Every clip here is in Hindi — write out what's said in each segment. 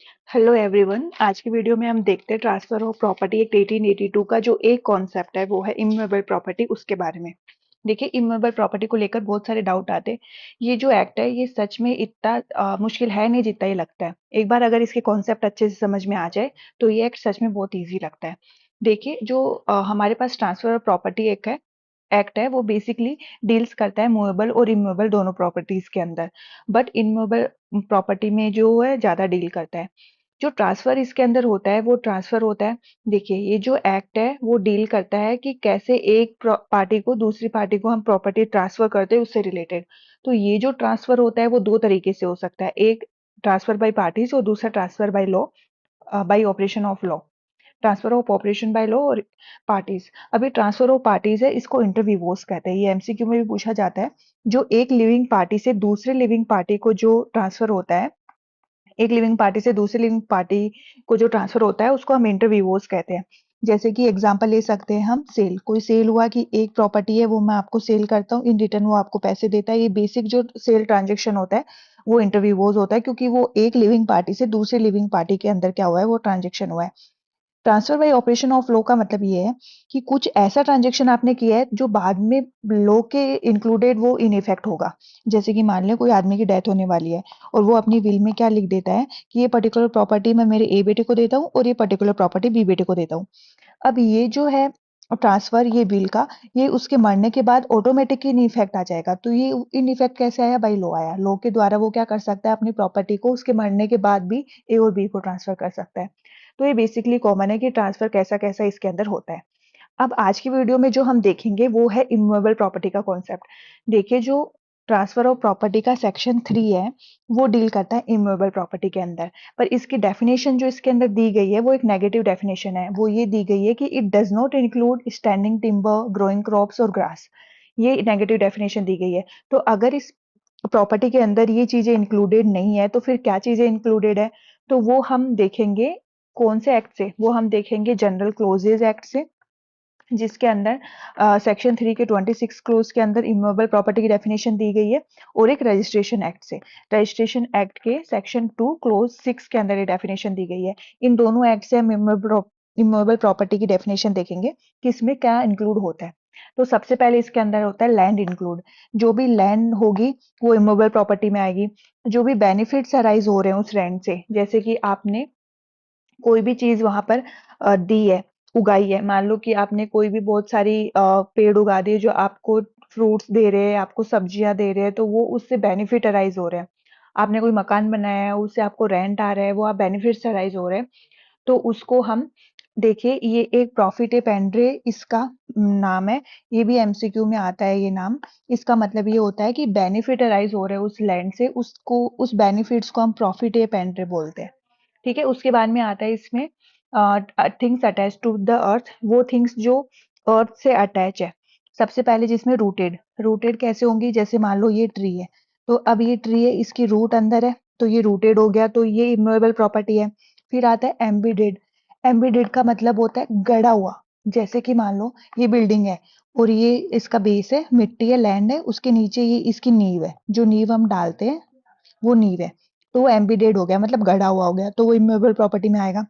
Hello everyone. आज की वीडियो में हम देखते हैं ट्रांसफर ऑफ प्रॉपर्टी एक्ट 1882 का जो एक कॉन्सेप्ट है वो है इमूवेबल प्रॉपर्टी, उसके बारे में। देखिए, इमूवेबल प्रॉपर्टी को लेकर बहुत सारे डाउट आते हैं। ये जो एक्ट है ये सच में इतना मुश्किल है नहीं जितना ये लगता है। एक बार अगर इसके कॉन्सेप्ट अच्छे से समझ में आ जाए तो ये एक्ट सच में बहुत ईजी लगता है। देखिए, जो हमारे पास ट्रांसफर ऑफ प्रॉपर्टी एक्ट है वो बेसिकली डील्स करता है मूवेबल और इमूवेबल दोनों प्रॉपर्टीज के अंदर। बट इमूवेबल प्रॉपर्टी में जो है ज्यादा डील करता है। जो ट्रांसफर इसके अंदर होता है वो ट्रांसफर होता है। देखिए, ये जो एक्ट है वो डील करता है कि कैसे एक पार्टी को दूसरी पार्टी को हम प्रॉपर्टी ट्रांसफर करते हैं उससे रिलेटेड। तो ये जो ट्रांसफर होता है वो दो तरीके से हो सकता है। एक ट्रांसफर बाय पार्टीज और दूसरा transfer by law, bye operation of law. Transfer of operation by law और पार्टीज। अभी ट्रांसफर ऑफ पार्टीज है, इसको इंटरविवोस कहते हैं। ये एमसीक्यू में भी पूछा जाता है। जो एक लिविंग पार्टी से दूसरे लिविंग पार्टी को जो ट्रांसफर होता है, एक लिविंग पार्टी से दूसरी लिविंग पार्टी को जो ट्रांसफर होता है उसको हम इंटरव्यूअर्स कहते हैं। जैसे कि एग्जांपल ले सकते हैं हम, सेल। कोई सेल हुआ कि एक प्रॉपर्टी है वो मैं आपको सेल करता हूँ, इन रिटर्न वो आपको पैसे देता है। ये बेसिक जो सेल ट्रांजेक्शन होता है वो इंटरव्यूअर्स होता है, क्योंकि वो एक लिविंग पार्टी से दूसरी लिविंग पार्टी के अंदर क्या हुआ है, वो ट्रांजेक्शन हुआ है। Transfer by operation of law का मतलब ये है कि कुछ ऐसा ट्रांजेक्शन आपने किया है जो बाद में लॉ के इंक्लूडेड वो इन इफेक्ट होगा। जैसे कि मान लें कोई आदमी की डेथ होने वाली है और वो अपनी विल में क्या लिख देता है कि ये पर्टिकुलर प्रॉपर्टी मैं मेरे ए बेटे को देता हूँ और ये पर्टिकुलर प्रॉपर्टी बी बेटे को देता हूँ। अब ये जो है ट्रांसफर, ये विल का, ये उसके मरने के बाद ऑटोमेटिक इन इफेक्ट आ जाएगा। तो ये इन इफेक्ट कैसे आया? बाई लॉ आया। लॉ के द्वारा वो क्या कर सकता है, अपनी प्रॉपर्टी को उसके मरने के बाद भी ए और बी को ट्रांसफर कर सकता है। तो ये बेसिकली कॉमन है कि ट्रांसफर कैसा कैसा इसके अंदर होता है। अब आज की वीडियो में जो हम देखेंगे वो है इमूवेबल प्रॉपर्टी का कॉन्सेप्ट। देखिए, जो ट्रांसफर ऑफ प्रॉपर्टी का सेक्शन 3 है वो डील करता है इमूवेबल प्रॉपर्टी के अंदर। पर इसकी डेफिनेशन जो इसके अंदर दी गई है वो एक नेगेटिव डेफिनेशन है। वो ये दी गई है कि it does not include standing timber, growing crops और ग्रास। ये नेगेटिव डेफिनेशन दी गई है। तो अगर इस प्रॉपर्टी के अंदर ये चीजें इंक्लूडेड नहीं है तो फिर क्या चीजें इंक्लूडेड है? तो वो हम देखेंगे कौन से एक्ट से, वो हम देखेंगे जनरल क्लोजेज एक्ट से, जिसके अंदर सेक्शन 3 के 26 क्लोज के अंदर इमूवेबल प्रॉपर्टी की डेफिनेशन दी गई है। और एक रजिस्ट्रेशन एक्ट से, रजिस्ट्रेशन एक्ट के सेक्शन 2 क्लोज 6 के अंदर ये डेफिनेशन दी गई है। इन दोनों एक्ट से हम इमूवेबल प्रॉपर्टी की डेफिनेशन देखेंगे कि इसमें क्या इंक्लूड होता है। तो सबसे पहले इसके अंदर होता है लैंड इंक्लूड। जो भी लैंड होगी वो इमूवेबल प्रॉपर्टी में आएगी। जो भी बेनिफिट्स अराइज हो रहे हैं उस लैंड से, जैसे कि आपने कोई भी चीज वहां पर दी है, उगाई है। मान लो कि आपने कोई भी बहुत सारी पेड़ उगा दिए जो आपको फ्रूट्स दे रहे हैं, आपको सब्जियां दे रहे हैं, तो वो उससे बेनिफिट अराइज हो रहे हैं। आपने कोई मकान बनाया है, उससे आपको रेंट आ रहा है, वो आप बेनिफिट्स अराइज हो रहे हैं। तो उसको हम, देखिए, ये एक प्रॉफिट ए पेंड्रे इसका नाम है। ये भी एमसीक्यू में आता है ये नाम। इसका मतलब ये होता है कि बेनिफिट अराइज हो रहे हैं उस लैंड से, उसको, उस बेनिफिट्स को हम प्रॉफिट ए पेंड्रे बोलते हैं। ठीक है। उसके बाद में आता है इसमें things attach to the earth. वो थिंग्स जो अर्थ से अटैच है। सबसे पहले जिसमें रूटेड, रूटेड कैसे होंगी? जैसे मान लो ये ट्री है, तो अब ये ट्री है, इसकी रूट अंदर है, तो ये रूटेड हो गया, तो ये इमूवेबल प्रॉपर्टी है। फिर आता है एम्बीडेड। एम्बीडेड का मतलब होता है गड़ा हुआ। जैसे कि मान लो ये बिल्डिंग है और ये इसका बेस है, मिट्टी है, लैंड है, उसके नीचे ये इसकी नींव है। जो नींव हम डालते हैं वो नींव है। तो वो एम्बीडेड हो गया, मतलब गड़ा हुआ हो गया, तो वो इमूवेबल प्रॉपर्टी में आएगा।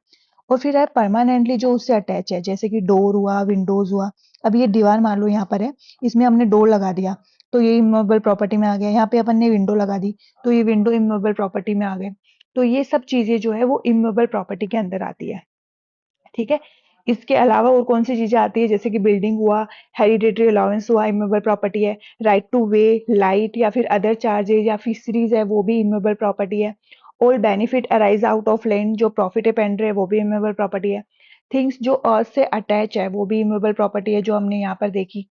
और फिर है परमानेंटली, जो उससे अटैच है, जैसे कि डोर हुआ, विंडोज हुआ। अब ये दीवार मान लो यहाँ पर है, इसमें हमने डोर लगा दिया, तो ये इमूवेबल प्रॉपर्टी में आ गया। यहाँ पे अपन ने विंडो लगा दी, तो ये विंडो इमूवेबल प्रॉपर्टी में आ गए। तो ये सब चीजें जो है वो इमूवेबल प्रॉपर्टी के अंदर आती है। ठीक है। इसके अलावा और कौन सी चीजें आती है? जैसे कि बिल्डिंग हुआ, हेरिडेटरी अलाउंस हुआ, इमूवेबल प्रॉपर्टी है। राइट टू वे, लाइट या फिर अदर चार्जेज या फिशरीज है, वो भी इमूवेबल प्रॉपर्टी है। All benefit arise out of land, जो प्रॉफिट पेंडर है वो भी इमूवेबल प्रॉपर्टी है। थिंग्स जो अर्थ से अटैच है वो भी इमूवेबल प्रॉपर्टी है, जो हमने यहाँ पर देखी।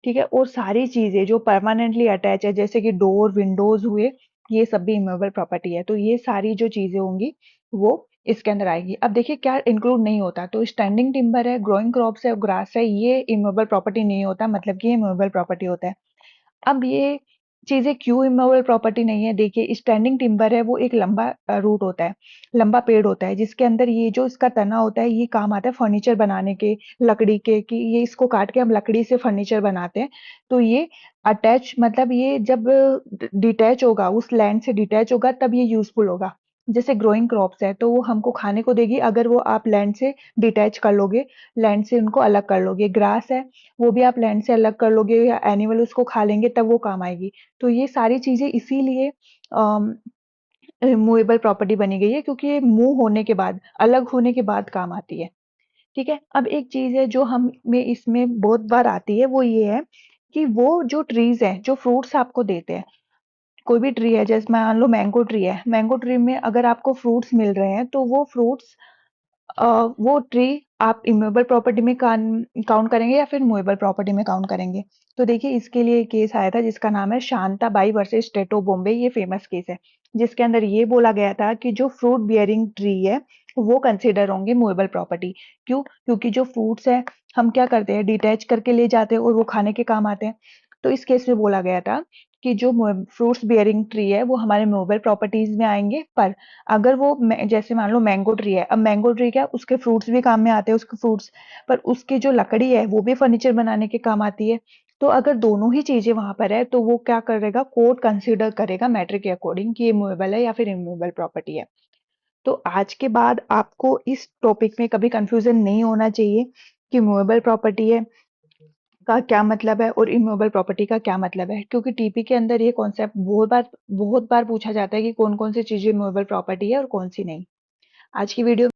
ठीक है। और सारी चीजें जो परमानेंटली अटैच है, जैसे कि डोर, विंडोज हुए, ये सब भी इमूवेबल प्रॉपर्टी है। तो ये सारी जो चीजें होंगी वो इसके अंदर आएगी। अब देखिए क्या इंक्लूड नहीं होता, तो स्टैंडिंग टिम्बर है, ग्रोइंग क्रॉप्स है, ग्रास है, ये इमूवेबल प्रॉपर्टी नहीं होता, मतलब कि ये इमूवेबल प्रॉपर्टी होता है। अब ये चीजें क्यों इमूवेबल प्रॉपर्टी नहीं है? देखिए, स्टैंडिंग टिम्बर है वो एक लंबा रूट होता है, लंबा पेड़ होता है, जिसके अंदर ये जो इसका तना होता है ये काम आता है फर्नीचर बनाने के, लकड़ी के, कि ये इसको काट के हम लकड़ी से फर्नीचर बनाते हैं। तो ये अटैच, मतलब ये जब डिटैच होगा, उस लैंड से डिटैच होगा, तब ये यूजफुल होगा। जैसे ग्रोइंग क्रॉप्स है तो वो हमको खाने को देगी अगर वो आप लैंड से डिटैच कर लोगे, लैंड से उनको अलग कर लोगे। ग्रास है वो भी आप लैंड से अलग कर लोगे या एनिमल उसको खा लेंगे तब वो काम आएगी। तो ये सारी चीजें इसीलिए मूवेबल प्रॉपर्टी बनी गई है क्योंकि ये मूव होने के बाद, अलग होने के बाद काम आती है। ठीक है, अब एक चीज है जो हमें इसमें बहुत बार आती है, वो ये है कि वो जो ट्रीज है जो फ्रूट्स आपको देते हैं, कोई भी ट्री है, जैसे मान लो मैंगो ट्री है, मैंगो ट्री में अगर आपको फ्रूट्स मिल रहे हैं तो वो फ्रूट्स अ, वो ट्री आप इम्यूएबल प्रॉपर्टी में काउंट करेंगे या फिर मूवेबल प्रॉपर्टी में काउंट करेंगे। तो देखिए इसके लिए एक केस आया था जिसका नाम है Shantabai versus state of Bombay. ये फेमस केस है जिसके अंदर ये बोला गया था कि जो फ्रूट बियरिंग ट्री है वो कंसिडर होंगे मूवेबल प्रॉपर्टी। क्यों? क्योंकि जो फ्रूट्स है हम क्या करते हैं, डिटैच करके ले जाते हैं और वो खाने के काम आते हैं। तो इस केस में बोला गया था कि जो फ्रूट्स बियरिंग ट्री है वो हमारे मूवेबल प्रॉपर्टीज में आएंगे, पर अगर वो जैसे मान लो मैंगो ट्री है, अब मैंगो ट्री क्या, उसके फ्रूट्स भी काम में आते हैं, उसके फ्रूट्स, पर उसकी जो लकड़ी है वो भी फर्नीचर बनाने के काम आती है। तो अगर दोनों ही चीजें वहां पर है तो वो क्या करेगा, कोर्ट कंसिडर करेगा मैटर के अकॉर्डिंग कि ये मूवेबल है या फिर इमूवेबल प्रॉपर्टी है। तो आज के बाद आपको इस टॉपिक में कभी कंफ्यूजन नहीं होना चाहिए कि मूवेबल प्रॉपर्टी है का क्या मतलब है और इमूवेबल प्रॉपर्टी का क्या मतलब है, क्योंकि टीपी के अंदर ये कॉन्सेप्ट बहुत बार पूछा जाता है कि कौन कौन सी चीजें मूवेबल प्रॉपर्टी है और कौन सी नहीं। आज की वीडियो